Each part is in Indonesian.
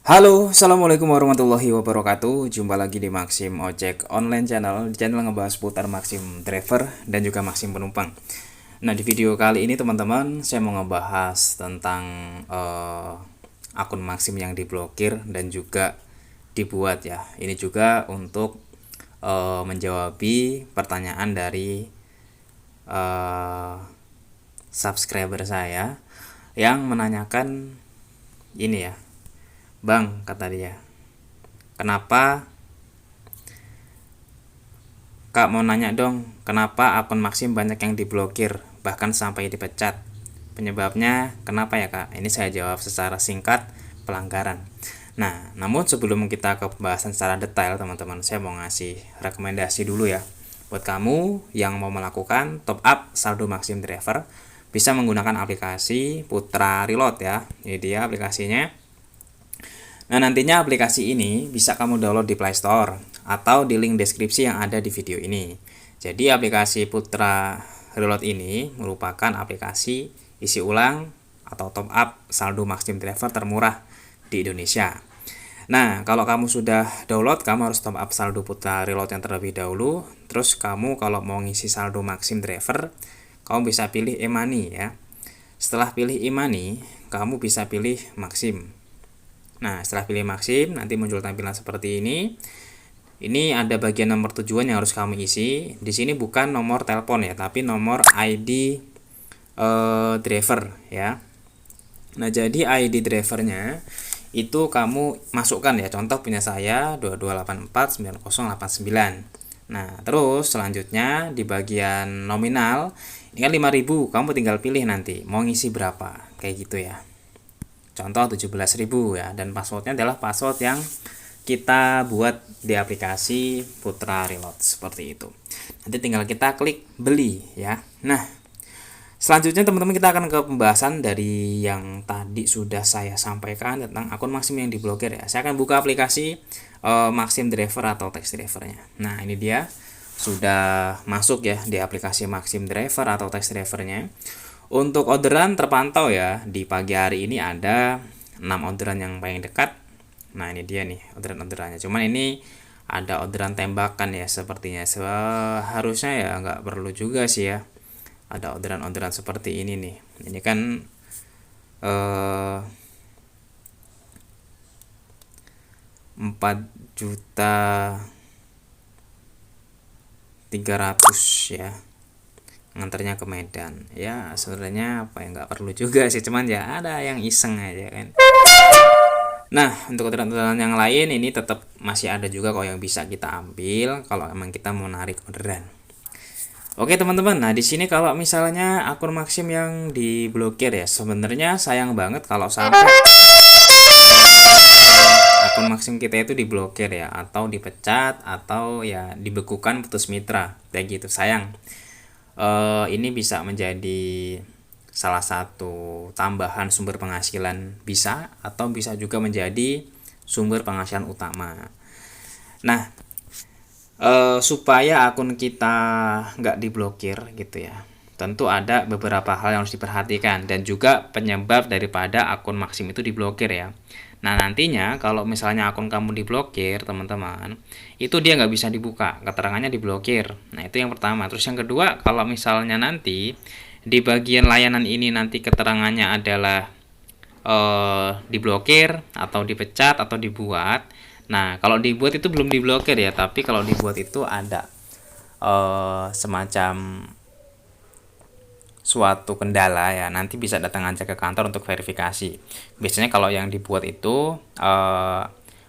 Halo, assalamualaikum warahmatullahi wabarakatuh. Jumpa lagi di Maxim Ojek Online Channel. Di channel ngebahas putar Maxim driver dan juga Maxim penumpang. Nah, di video kali ini teman-teman, saya mau ngebahas tentang akun Maxim yang diblokir dan juga dibuat ya. Ini juga untuk menjawabi pertanyaan dari subscriber saya yang menanyakan ini ya. Bang, kata dia, kenapa Kak mau nanya dong, kenapa akun Maxim banyak yang diblokir, bahkan sampai dipecat? Penyebabnya kenapa ya Kak? Ini saya jawab secara singkat, pelanggaran. Nah, namun sebelum kita ke pembahasan secara detail teman-teman, saya mau ngasih rekomendasi dulu ya. Buat kamu yang mau melakukan top up saldo Maxim Driver, bisa menggunakan aplikasi Putra Reload ya. Ini dia aplikasinya. Nah, nantinya aplikasi ini bisa kamu download di Play Store atau di link deskripsi yang ada di video ini. Jadi, aplikasi Putra Reload ini merupakan aplikasi isi ulang atau top up saldo Maxim Driver termurah di Indonesia. Nah, kalau kamu sudah download, kamu harus top up saldo Putra Reload yang terlebih dahulu. Terus kamu kalau mau ngisi saldo Maxim Driver, kamu bisa pilih e-money ya. Setelah pilih e-money, kamu bisa pilih Maxim. Nah, setelah pilih Maxim, nanti muncul tampilan seperti ini. Ini ada bagian nomor tujuan yang harus kamu isi. Di sini bukan nomor telepon ya, tapi nomor ID driver ya. Nah, jadi ID drivernya itu kamu masukkan ya. Contoh punya saya 22849089. Nah, terus selanjutnya di bagian nominal, ini kan 5.000, kamu tinggal pilih nanti mau ngisi berapa, kayak gitu ya. Contoh 17.000 ya, dan passwordnya adalah password yang kita buat di aplikasi Putra Reload seperti itu. Nanti tinggal kita klik beli ya. Nah, selanjutnya teman-teman kita akan ke pembahasan dari yang tadi sudah saya sampaikan tentang akun Maxim yang diblokir ya. Saya akan buka aplikasi Maxim Driver atau Tax Drivernya. Nah, ini dia sudah masuk ya di aplikasi Maxim Driver atau Tax Drivernya. Untuk orderan terpantau ya, di pagi hari ini ada 6 orderan yang paling dekat. Nah, ini dia nih orderan-orderannya. Cuman ini ada orderan tembakan ya sepertinya. Seharusnya ya nggak perlu juga sih ya. Ada orderan-orderan seperti ini nih. Ini kan 4.300.000 ya, nganternya ke Medan ya. Sebenarnya apa ya, nggak perlu juga sih, cuman ya ada yang iseng aja kan. Nah, untuk orderan-orderan yang lain ini tetap masih ada juga kok yang bisa kita ambil kalau emang kita mau narik orderan. Oke teman-teman, nah di sini kalau misalnya akun Maxim yang diblokir ya, sebenarnya sayang banget kalau sampai akun Maxim kita itu diblokir ya, atau dipecat, atau ya dibekukan, putus mitra, kayak gitu. Sayang. Ini bisa menjadi salah satu tambahan sumber penghasilan bisa, atau bisa juga menjadi sumber penghasilan utama. Nah, supaya akun kita nggak diblokir gitu ya, tentu ada beberapa hal yang harus diperhatikan dan juga penyebab daripada akun Maxim itu diblokir ya. Nah, nantinya kalau misalnya akun kamu diblokir teman-teman, itu dia nggak bisa dibuka, keterangannya diblokir. Nah, itu yang pertama. Terus yang kedua, kalau misalnya nanti di bagian layanan ini nanti keterangannya adalah diblokir atau dipecat atau dibuat. Nah, kalau dibuat itu belum diblokir ya, tapi kalau dibuat itu ada semacam suatu kendala ya, nanti bisa datang aja ke kantor untuk verifikasi. Biasanya kalau yang dibuat itu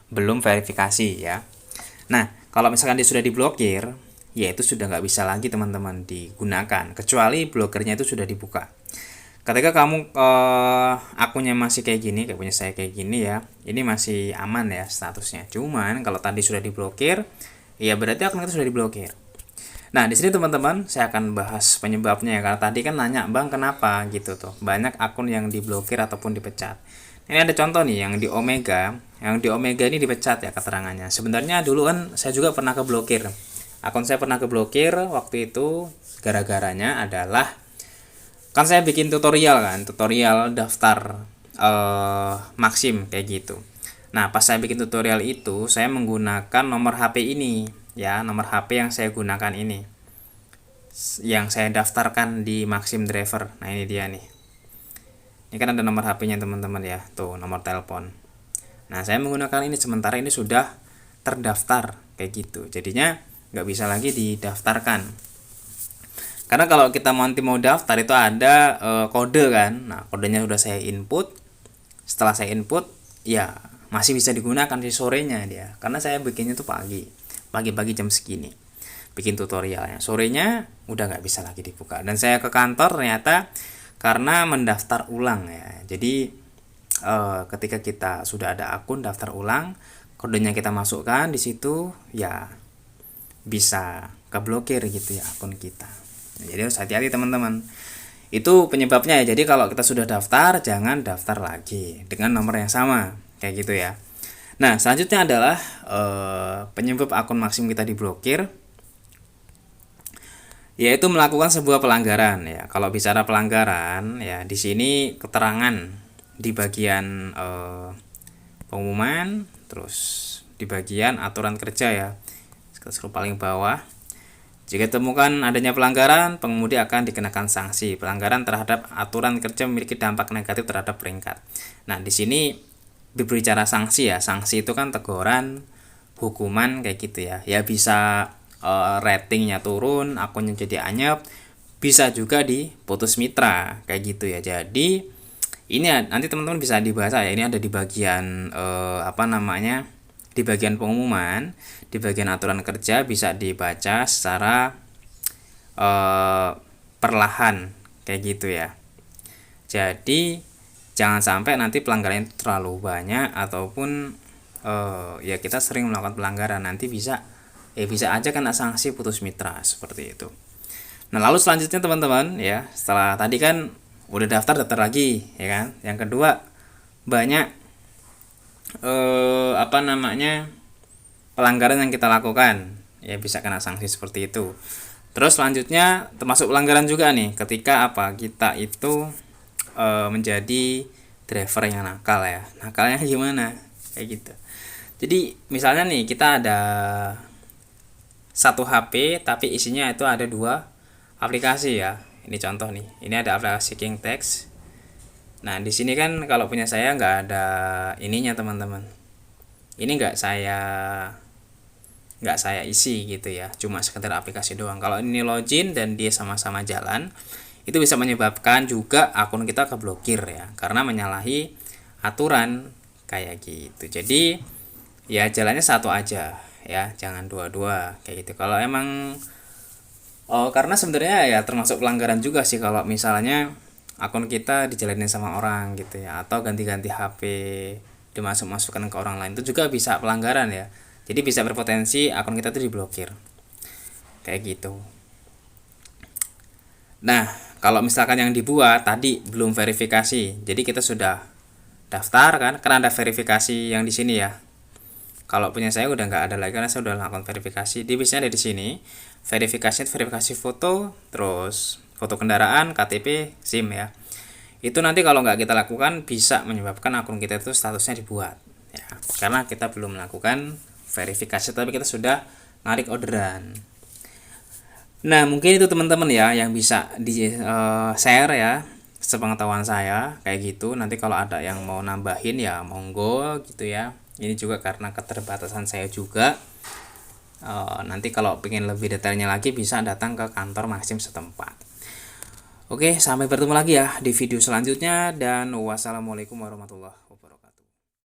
belum verifikasi ya. Nah, kalau misalkan dia sudah diblokir, ya itu sudah nggak bisa lagi teman-teman digunakan, kecuali blokernya itu sudah dibuka. Ketika kamu akunnya masih kayak gini, kayak punya saya kayak gini ya, ini masih aman ya statusnya. Cuman kalau tadi sudah diblokir, ya berarti akun itu sudah diblokir. Nah, di sini teman-teman saya akan bahas penyebabnya ya, karena tadi kan nanya, "Bang, kenapa?" gitu tuh. Banyak akun yang diblokir ataupun dipecat. Ini ada contoh nih yang di Omega. Yang di Omega ini dipecat ya keterangannya. Sebenarnya dulu kan saya juga pernah keblokir. Akun saya pernah keblokir waktu itu gara-garanya adalah kan saya bikin tutorial daftar Maxim kayak gitu. Nah, pas saya bikin tutorial itu, saya menggunakan nomor HP ini, ya, nomor HP yang saya gunakan ini, yang saya daftarkan di Maxim Driver. Nah, ini dia nih. Ini kan ada nomor HP-nya teman-teman ya, tuh nomor telepon. Nah, saya menggunakan ini sementara ini sudah terdaftar kayak gitu. Jadinya nggak bisa lagi didaftarkan. Karena kalau kita nanti mau daftar itu ada kode kan. Nah, kodenya sudah saya input. Setelah saya input, ya masih bisa digunakan di sorenya dia. Karena saya bikinnya tuh pagi-pagi jam segini. Bikin tutorialnya. Sorenya udah nggak bisa lagi dibuka. Dan saya ke kantor ternyata karena mendaftar ulang ya. Jadi ketika kita sudah ada akun daftar ulang, kodenya kita masukkan di situ, ya bisa keblokir gitu ya akun kita. Jadi harus hati-hati teman-teman. Itu penyebabnya ya. Jadi kalau kita sudah daftar, jangan daftar lagi dengan nomor yang sama kayak gitu ya. Nah, selanjutnya adalah penyebab akun Maxim kita diblokir, yaitu melakukan sebuah pelanggaran ya. Kalau bicara pelanggaran ya, di sini keterangan di bagian pengumuman, terus di bagian aturan kerja ya, scroll paling bawah. Jika ditemukan adanya pelanggaran, pengemudi akan dikenakan sanksi. Pelanggaran terhadap aturan kerja memiliki dampak negatif terhadap peringkat. Nah, di sini berbicara sanksi ya. Sanksi itu kan teguran, hukuman kayak gitu ya. Ya bisa ratingnya turun, akunnya jadi anyep, bisa juga diputus mitra kayak gitu ya. Jadi ini nanti teman-teman bisa dibahas ya. Ini ada di bagian di bagian pengumuman, di bagian aturan kerja bisa dibaca secara perlahan kayak gitu ya. Jadi jangan sampai nanti pelanggaran itu terlalu banyak ataupun ya kita sering melakukan pelanggaran, nanti bisa aja kena sanksi putus mitra seperti itu. Nah, lalu selanjutnya teman-teman ya, setelah tadi kan udah daftar lagi ya kan. Yang kedua, banyak pelanggaran yang kita lakukan ya, bisa kena sanksi seperti itu. Terus selanjutnya termasuk pelanggaran juga nih ketika kita itu menjadi driver yang nakal ya. Nakalnya gimana kayak gitu. Jadi misalnya nih kita ada satu HP tapi isinya itu ada 2 aplikasi ya. Ini contoh nih, ini ada aplikasi KingText. Nah, di sini kan kalau punya saya nggak ada ininya teman-teman. Ini nggak saya isi gitu ya, cuma sekedar aplikasi doang. Kalau ini login dan dia sama-sama jalan, itu bisa menyebabkan juga akun kita keblokir ya, karena menyalahi aturan kayak gitu. Jadi ya jalannya satu aja ya, jangan dua-dua kayak gitu. Kalau emang karena sebenarnya ya termasuk pelanggaran juga sih kalau misalnya akun kita dijalanin sama orang gitu ya, atau ganti-ganti HP, dimasuk-masukkan ke orang lain, itu juga bisa pelanggaran ya. Jadi bisa berpotensi akun kita tuh diblokir kayak gitu. Nah, kalau misalkan yang dibuat tadi belum verifikasi, jadi kita sudah daftar kan ada verifikasi yang di sini ya. Kalau punya saya udah nggak ada lagi karena saya udah lakukan verifikasi. Dia biasanya ada di sini. Verifikasi foto, terus foto kendaraan, KTP, SIM ya. Itu nanti kalau nggak kita lakukan bisa menyebabkan akun kita itu statusnya dibuat ya. Karena kita belum melakukan verifikasi tapi kita sudah narik orderan. Nah, mungkin itu teman-teman ya yang bisa di share ya, sepengetahuan saya kayak gitu. Nanti kalau ada yang mau nambahin ya monggo gitu ya. Ini juga karena keterbatasan saya juga. Nanti kalau pengen lebih detailnya lagi bisa datang ke kantor Maxim setempat. Oke, sampai bertemu lagi ya di video selanjutnya dan wassalamualaikum warahmatullahi wabarakatuh.